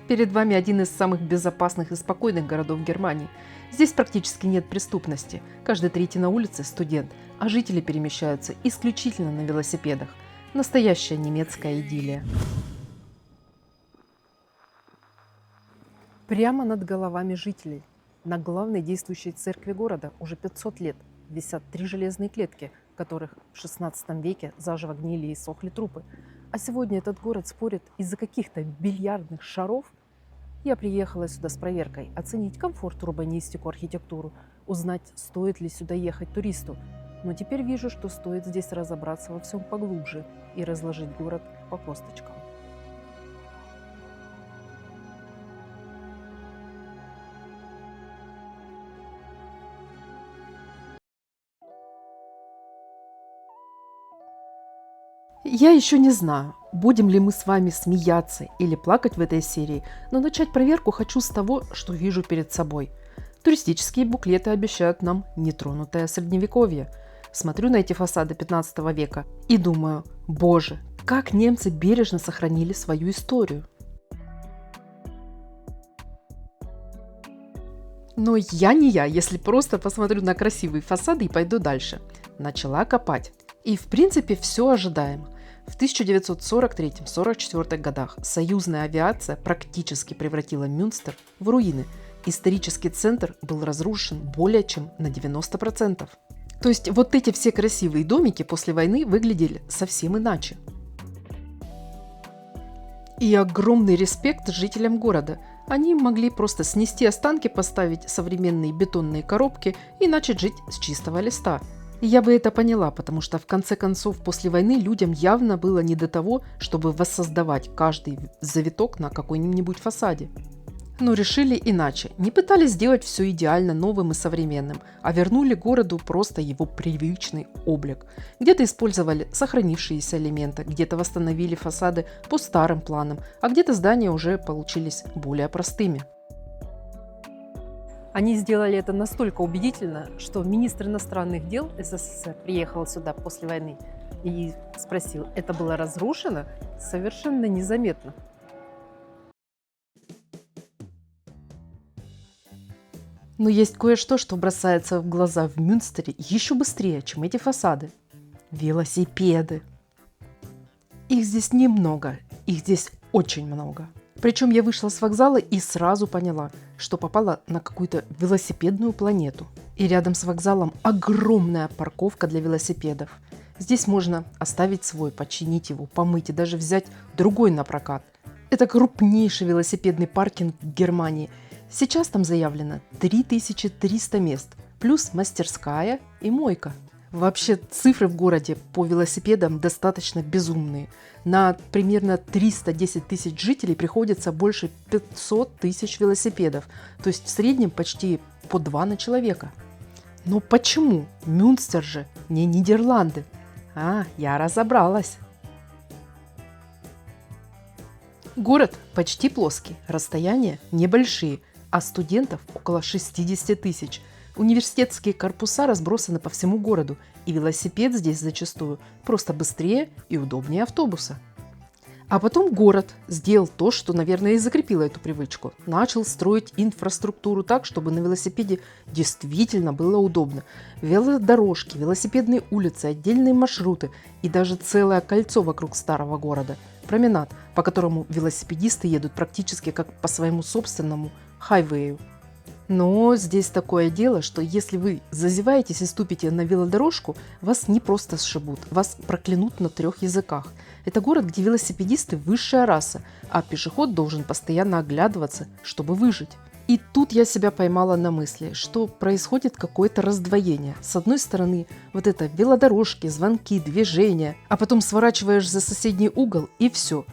Перед вами один из самых безопасных и спокойных городов Германии. Здесь практически нет преступности. Каждый третий на улице – студент, а жители перемещаются исключительно на велосипедах. Настоящая немецкая идиллия. Прямо над головами жителей, на главной действующей церкви города уже 500 лет висят 3 железные клетки, в которых в 16 веке заживо гнили и сохли трупы. А сегодня этот город спорит из-за каких-то бильярдных шаров. Я приехала сюда с проверкой, оценить комфорт, урбанистику, архитектуру, узнать, стоит ли сюда ехать туристу. Но теперь вижу, что стоит здесь разобраться во всем поглубже и разложить город по косточкам. Я еще не знаю, будем ли мы с вами смеяться или плакать в этой серии, но начать проверку хочу с того, что вижу перед собой. Туристические буклеты обещают нам нетронутое средневековье. Смотрю на эти фасады 15 века и думаю, боже, как немцы бережно сохранили свою историю. Но я не я, если просто посмотрю на красивые фасады и пойду дальше. Начала копать. И в принципе все ожидаемо. В 1943-44 годах союзная авиация практически превратила Мюнстер в руины. Исторический центр был разрушен более чем на 90%. То есть вот эти все красивые домики после войны выглядели совсем иначе. И огромный респект жителям города. Они могли просто снести останки, поставить современные бетонные коробки и начать жить с чистого листа. И я бы это поняла, потому что в конце концов после войны людям явно было не до того, чтобы воссоздавать каждый завиток на какой-нибудь фасаде. Но решили иначе. Не пытались сделать все идеально новым и современным, а вернули городу просто его привычный облик. Где-то использовали сохранившиеся элементы, где-то восстановили фасады по старым планам, а где-то здания уже получились более простыми. Они сделали это настолько убедительно, что министр иностранных дел СССР приехал сюда после войны и спросил, это было разрушено? Совершенно незаметно. Но есть кое-что, что бросается в глаза в Мюнстере еще быстрее, чем эти фасады. Велосипеды. Их здесь немного, их здесь очень много. Причем я вышла с вокзала и сразу поняла, что попала на какую-то велосипедную планету. И рядом с вокзалом огромная парковка для велосипедов. Здесь можно оставить свой, починить его, помыть и даже взять другой на прокат. Это крупнейший велосипедный паркинг в Германии. Сейчас там заявлено 3300 мест, плюс мастерская и мойка. Вообще цифры в городе по велосипедам достаточно безумные. На примерно 310 тысяч жителей приходится больше 500 тысяч велосипедов, то есть в среднем почти по 2 на человека. Но почему? Мюнстер же не Нидерланды. Я разобралась. Город почти плоский, расстояния небольшие, а студентов около 60 тысяч. Университетские корпуса разбросаны по всему городу, и велосипед здесь зачастую просто быстрее и удобнее автобуса. А потом город сделал то, что, наверное, и закрепило эту привычку. Начал строить инфраструктуру так, чтобы на велосипеде действительно было удобно. Велодорожки, велосипедные улицы, отдельные маршруты и даже целое кольцо вокруг старого города. Променад, по которому велосипедисты едут практически как по своему собственному хайвею. Но здесь такое дело, что если вы зазеваетесь и ступите на велодорожку, вас не просто сшибут, вас проклянут на 3 языках. Это город, где велосипедисты – высшая раса, а пешеход должен постоянно оглядываться, чтобы выжить. И тут я себя поймала на мысли, что происходит какое-то раздвоение. С одной стороны, вот это велодорожки, звонки, движения, а потом сворачиваешь за соседний угол и все.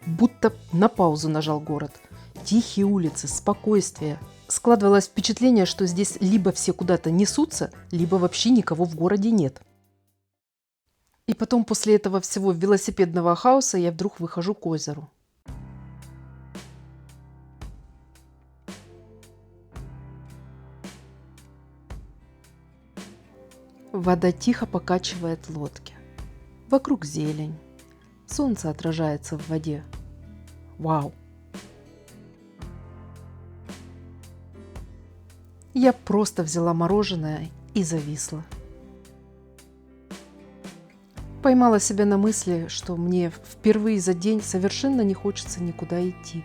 Будто на паузу нажал город. Тихие улицы, спокойствие. Складывалось впечатление, что здесь либо все куда-то несутся, либо вообще никого в городе нет. И потом после этого всего велосипедного хаоса я вдруг выхожу к озеру. Вода тихо покачивает лодки. Вокруг зелень. Солнце отражается в воде. Вау! Я просто взяла мороженое и зависла. Поймала себя на мысли, что мне впервые за день совершенно не хочется никуда идти.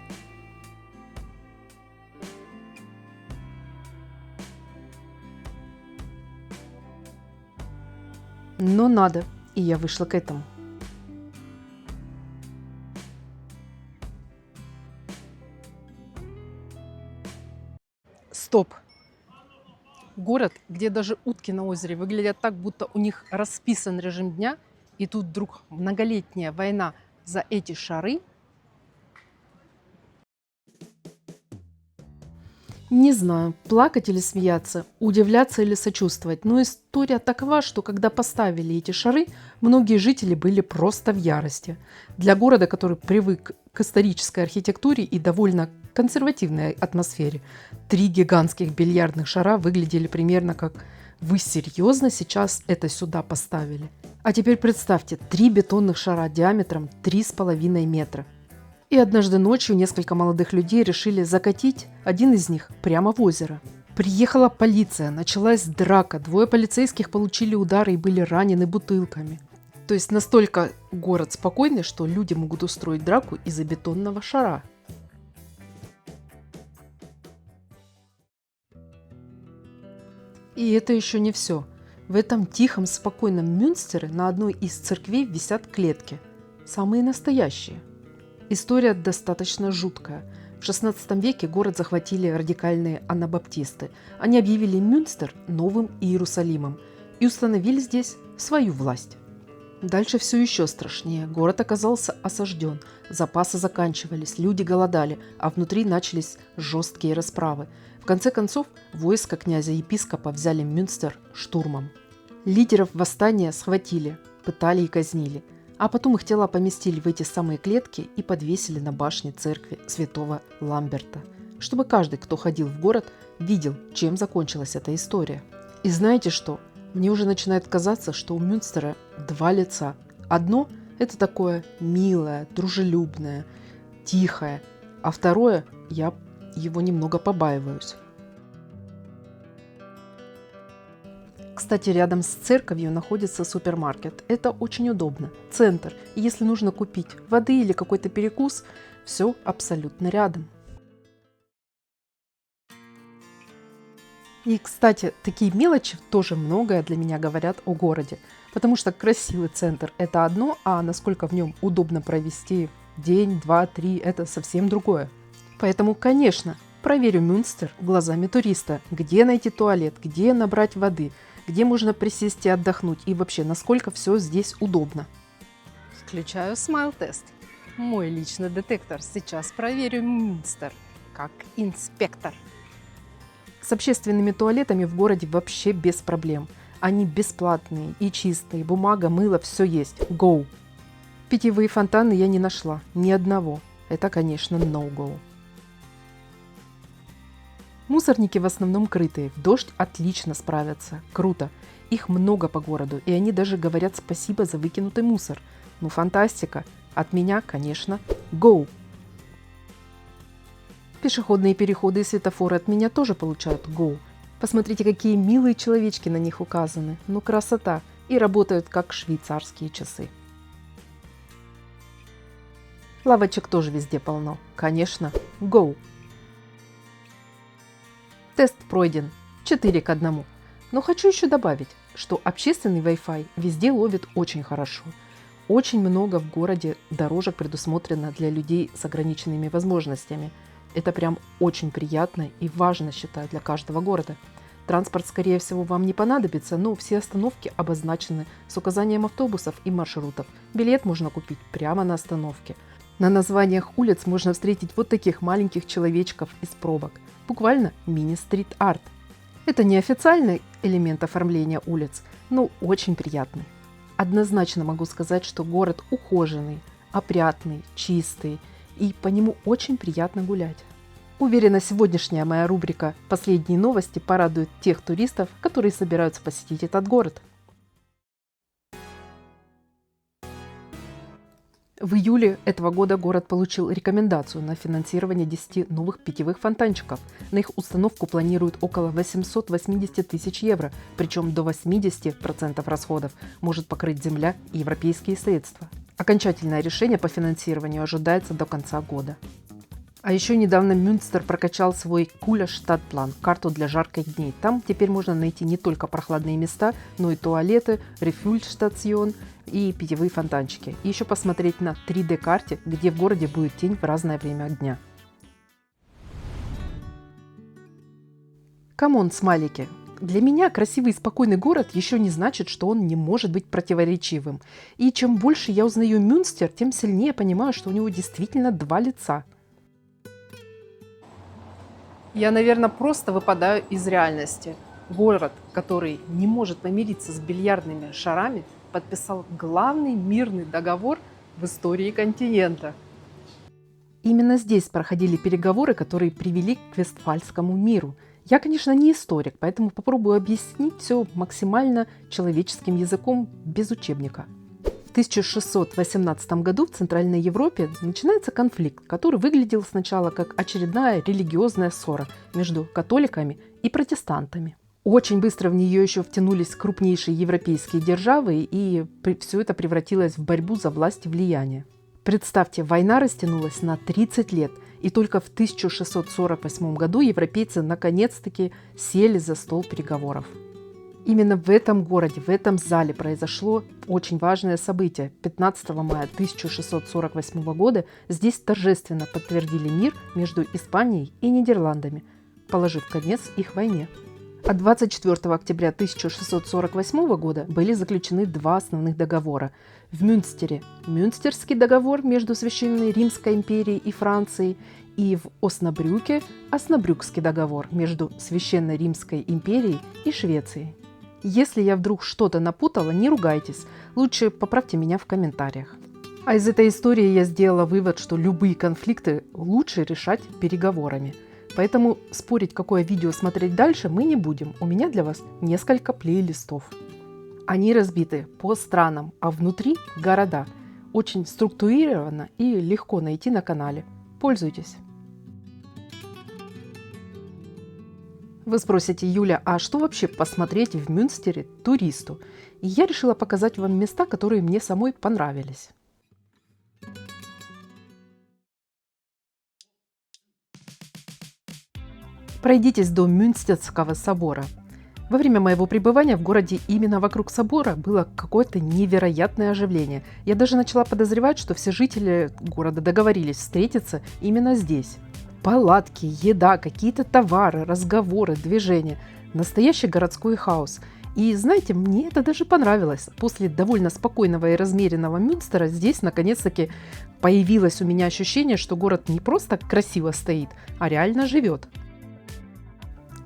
Но надо, и я вышла к этому. Стоп! Город, где даже утки на озере выглядят так, будто у них расписан режим дня, и тут вдруг многолетняя война за эти шары. Не знаю, плакать или смеяться, удивляться или сочувствовать, но история такова, что когда поставили эти шары, многие жители были просто в ярости. Для города, который привык к исторической архитектуре и довольно консервативной атмосфере, 3 гигантских бильярдных шара выглядели примерно как «Вы серьезно сейчас это сюда поставили?» А теперь представьте, 3 бетонных шара диаметром 3,5 метра. И однажды ночью несколько молодых людей решили закатить один из них прямо в озеро. Приехала полиция, началась драка, 2 полицейских получили удары и были ранены бутылками. То есть настолько город спокойный, что люди могут устроить драку из-за бетонного шара. И это еще не все. В этом тихом, спокойном Мюнстере на одной из церквей висят клетки. Самые настоящие. История достаточно жуткая. В XVI веке город захватили радикальные анабаптисты. Они объявили Мюнстер новым Иерусалимом и установили здесь свою власть. Дальше все еще страшнее. Город оказался осажден, запасы заканчивались, люди голодали, а внутри начались жесткие расправы. В конце концов, войско князя-епископа взяли Мюнстер штурмом. Лидеров восстания схватили, пытали и казнили. А потом их тела поместили в эти самые клетки и подвесили на башне церкви святого Ламберта, чтобы каждый, кто ходил в город, видел, чем закончилась эта история. И знаете что? Мне уже начинает казаться, что у Мюнстера 2 лица. Одно – это такое милое, дружелюбное, тихое, а второе – я его немного побаиваюсь. Кстати, рядом с церковью находится супермаркет. Это очень удобно. Центр. И если нужно купить воды или какой-то перекус, все абсолютно рядом. И, кстати, такие мелочи тоже многое для меня говорят о городе. Потому что красивый центр – это одно, а насколько в нем удобно провести день, 2, 3 – это совсем другое. Поэтому, конечно, проверю Мюнстер глазами туриста. Где найти туалет, где набрать воды – где можно присесть и отдохнуть, и вообще, насколько все здесь удобно. Включаю смайл-тест. Мой личный детектор. Сейчас проверю Мюнстер как инспектор. С общественными туалетами в городе вообще без проблем. Они бесплатные и чистые, бумага, мыло, все есть. Go! Питьевые фонтаны я не нашла, ни одного. Это, конечно, no-go. Мусорники в основном крытые, в дождь отлично справятся. Круто. Их много по городу, и они даже говорят спасибо за выкинутый мусор. Ну, фантастика. От меня, конечно, go! Пешеходные переходы и светофоры от меня тоже получают go. Посмотрите, какие милые человечки на них указаны. Ну, красота. И работают как швейцарские часы. Лавочек тоже везде полно. Конечно, go! Тест пройден 4 к 1. Но хочу еще добавить, что общественный Wi-Fi везде ловит очень хорошо. Очень много в городе дорожек предусмотрено для людей с ограниченными возможностями. Это прям очень приятно и важно, считаю, для каждого города. Транспорт, скорее всего, вам не понадобится, но все остановки обозначены с указанием автобусов и маршрутов. Билет можно купить прямо на остановке. На названиях улиц можно встретить вот таких маленьких человечков из пробок. Буквально мини-стрит-арт. Это не официальный элемент оформления улиц, но очень приятный. Однозначно могу сказать, что город ухоженный, опрятный, чистый, и по нему очень приятно гулять. Уверена, сегодняшняя моя рубрика «Последние новости» порадует тех туристов, которые собираются посетить этот город. В июле этого года город получил рекомендацию на финансирование 10 новых питьевых фонтанчиков. На их установку планируют около 880 тысяч евро, причем до 80% расходов может покрыть земля и европейские средства. Окончательное решение по финансированию ожидается до конца года. А еще недавно Мюнстер прокачал свой Куля-Штадтплан, карту для жарких дней. Там теперь можно найти не только прохладные места, но и туалеты, рефюльштацион и питьевые фонтанчики. И еще посмотреть на 3D-карте, где в городе будет тень в разное время дня. Камон, смайлики! Для меня красивый и спокойный город еще не значит, что он не может быть противоречивым. И чем больше я узнаю Мюнстер, тем сильнее понимаю, что у него действительно два лица. Я, наверное, просто выпадаю из реальности. Город, который не может помириться с бильярдными шарами, подписал главный мирный договор в истории континента. Именно здесь проходили переговоры, которые привели к Вестфальскому миру. Я, конечно, не историк, поэтому попробую объяснить все максимально человеческим языком без учебника. В 1618 году в Центральной Европе начинается конфликт, который выглядел сначала как очередная религиозная ссора между католиками и протестантами. Очень быстро в нее еще втянулись крупнейшие европейские державы, и все это превратилось в борьбу за власть и влияние. Представьте, война растянулась на 30 лет, и только в 1648 году европейцы наконец-таки сели за стол переговоров. Именно в этом городе, в этом зале произошло очень важное событие. 15 мая 1648 года здесь торжественно подтвердили мир между Испанией и Нидерландами, положив конец их войне. А 24 октября 1648 года были заключены два основных договора. В Мюнстере – Мюнстерский договор между Священной Римской империей и Францией, и в Оснабрюке – Оснабрюкский договор между Священной Римской империей и Швецией. Если я вдруг что-то напутала, не ругайтесь, лучше поправьте меня в комментариях. А из этой истории я сделала вывод, что любые конфликты лучше решать переговорами. Поэтому спорить, какое видео смотреть дальше, мы не будем. У меня для вас несколько плейлистов. Они разбиты по странам, а внутри города. Очень структурировано и легко найти на канале. Пользуйтесь! Вы спросите, Юля, а что вообще посмотреть в Мюнстере туристу? И я решила показать вам места, которые мне самой понравились. Пройдитесь до Мюнстерского собора. Во время моего пребывания в городе именно вокруг собора было какое-то невероятное оживление. Я даже начала подозревать, что все жители города договорились встретиться именно здесь. Палатки, еда, какие-то товары, разговоры, движения. Настоящий городской хаос. И знаете, мне это даже понравилось. После довольно спокойного и размеренного Мюнстера здесь наконец-таки появилось у меня ощущение, что город не просто красиво стоит, а реально живет.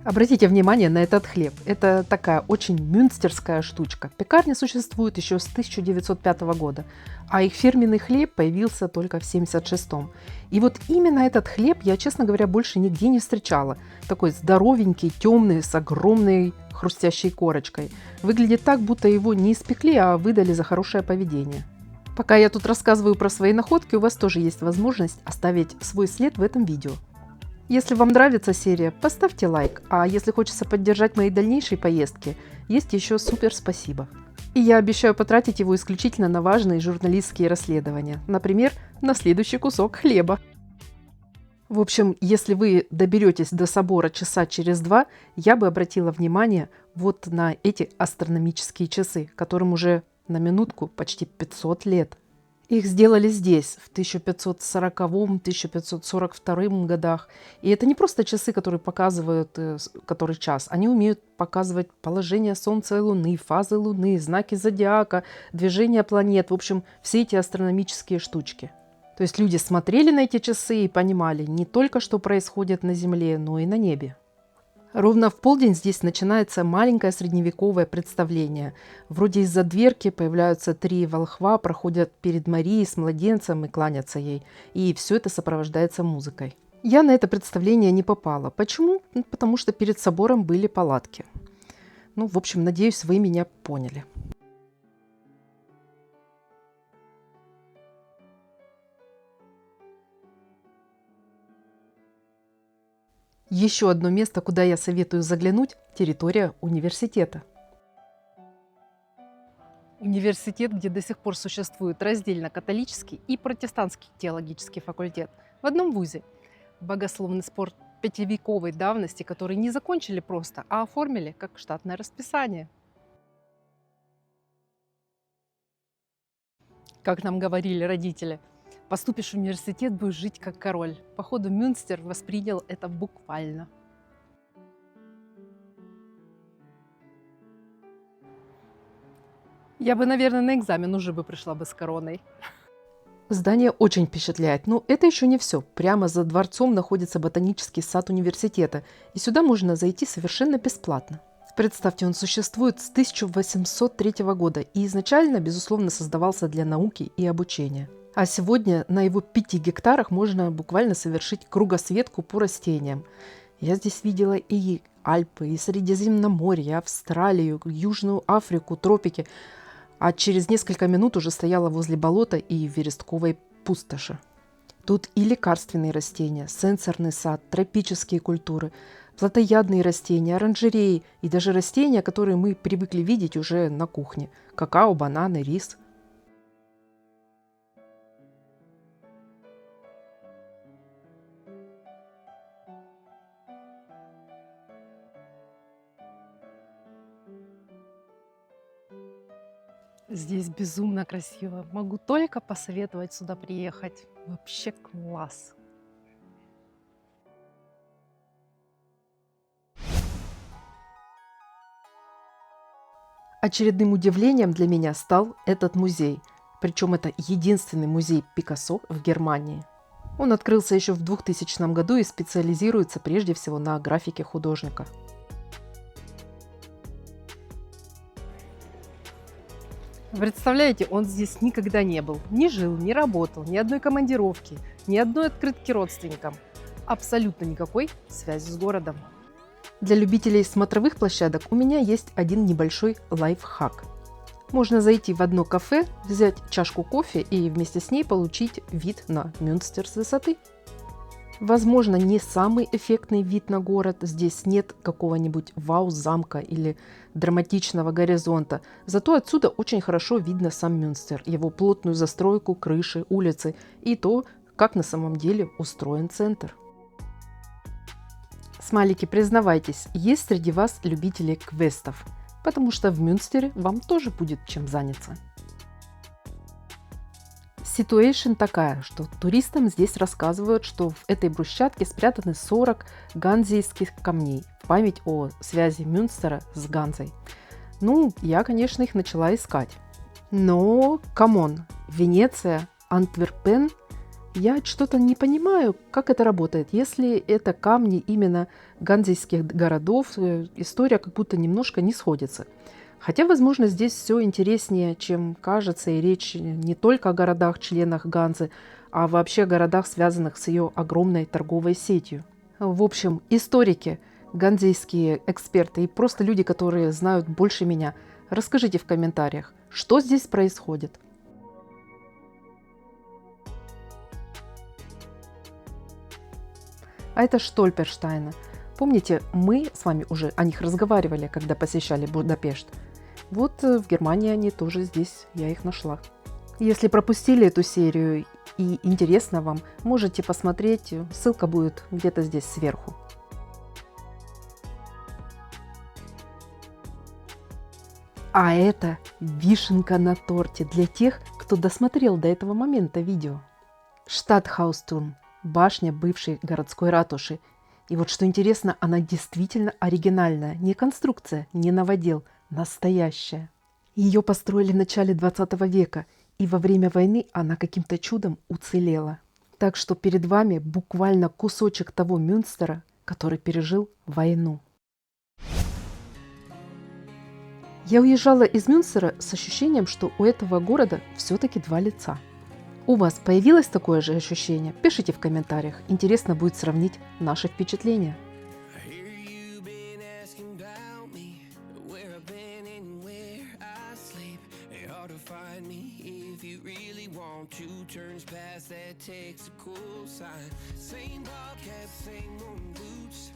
Обратите внимание на этот хлеб. Это такая очень мюнстерская штучка. Пекарня существует еще с 1905 года, а их фирменный хлеб появился только в 1976. И вот именно этот хлеб я, честно говоря, больше нигде не встречала. Такой здоровенький, темный, с огромной хрустящей корочкой. Выглядит так, будто его не испекли, а выдали за хорошее поведение. Пока я тут рассказываю про свои находки, у вас тоже есть возможность оставить свой след в этом видео. Если вам нравится серия, поставьте лайк, а если хочется поддержать мои дальнейшие поездки, есть еще супер спасибо. И я обещаю потратить его исключительно на важные журналистские расследования, например, на следующий кусок хлеба. В общем, если вы доберетесь до собора часа через 2, я бы обратила внимание вот на эти астрономические часы, которым уже на минутку почти 500 лет. Их сделали здесь, в 1540-1542 годах. И это не просто часы, которые показывают который час. Они умеют показывать положение Солнца и Луны, фазы Луны, знаки зодиака, движение планет. В общем, все эти астрономические штучки. То есть люди смотрели на эти часы и понимали не только, что происходит на Земле, но и на небе. Ровно в полдень здесь начинается маленькое средневековое представление. Вроде из-за дверки появляются 3 волхва, проходят перед Марией с младенцем и кланятся ей. И все это сопровождается музыкой. Я на это представление не попала. Почему? Потому что перед собором были палатки. В общем, надеюсь, вы меня поняли. Еще одно место, куда я советую заглянуть – территория университета. Университет, где до сих пор существует раздельно католический и протестантский теологический факультет в одном вузе. Богословный спор пятивековой давности, который не закончили просто, а оформили как штатное расписание. Как нам говорили родители, поступишь в университет, будешь жить как король. Походу, Мюнстер воспринял это буквально. Я бы, наверное, на экзамен уже бы пришла бы с короной. Здание очень впечатляет, но это еще не все. Прямо за дворцом находится ботанический сад университета, и сюда можно зайти совершенно бесплатно. Представьте, он существует с 1803 года и изначально, безусловно, создавался для науки и обучения. А сегодня на его 5 гектарах можно буквально совершить кругосветку по растениям. Я здесь видела и Альпы, и Средиземноморье, и Австралию, Южную Африку, тропики. А через несколько минут уже стояла возле болота и верестковой пустоши. Тут и лекарственные растения, сенсорный сад, тропические культуры, плотоядные растения, оранжереи и даже растения, которые мы привыкли видеть уже на кухне – какао, бананы, рис. Здесь безумно красиво. Могу только посоветовать сюда приехать. Вообще класс. Очередным удивлением для меня стал этот музей. Причем это единственный музей Пикассо в Германии. Он открылся еще в 2000 году и специализируется прежде всего на графике художника. Представляете, он здесь никогда не был. Не жил, не работал, ни одной командировки, ни одной открытки родственникам. Абсолютно никакой связи с городом. Для любителей смотровых площадок у меня есть один небольшой лайфхак. Можно зайти в одно кафе, взять чашку кофе и вместе с ней получить вид на Мюнстер с высоты. Возможно, не самый эффектный вид на город, здесь нет какого-нибудь вау-замка или драматичного горизонта, зато отсюда очень хорошо видно сам Мюнстер, его плотную застройку, крыши, улицы и то, как на самом деле устроен центр. Смайлики, признавайтесь, есть среди вас любители квестов, потому что в Мюнстере вам тоже будет чем заняться. Ситуэйшн такая, что туристам здесь рассказывают, что в этой брусчатке спрятаны 40 ганзейских камней в память о связи Мюнстера с Ганзой. Ну, я, конечно, их начала искать. Но, камон, Венеция, Антверпен, я что-то не понимаю, как это работает. Если это камни именно ганзейских городов, история как будто немножко не сходится. Хотя, возможно, здесь все интереснее, чем кажется, и речь не только о городах-членах Ганзы, а вообще о городах, связанных с ее огромной торговой сетью. В общем, историки, ганзейские эксперты и просто люди, которые знают больше меня, расскажите в комментариях, что здесь происходит. А это Штольперштайны. Помните, мы с вами уже о них разговаривали, когда посещали Будапешт. Вот в Германии они тоже здесь, я их нашла. Если пропустили эту серию и интересно вам, можете посмотреть, ссылка будет где-то здесь сверху. А это вишенка на торте для тех, кто досмотрел до этого момента видео. Штатхаустурм, башня бывшей городской ратуши. И вот что интересно, она действительно оригинальная, не конструкция, не новодел, настоящая. Ее построили в начале 20 века, и во время войны она каким-то чудом уцелела. Так что перед вами буквально кусочек того Мюнстера, который пережил войну. Я уезжала из Мюнстера с ощущением, что у этого города все-таки два лица. У вас появилось такое же ощущение? Пишите в комментариях. Интересно будет сравнить наши впечатления. Turns past that takes a cool sign. Same bobcat, same moon boots.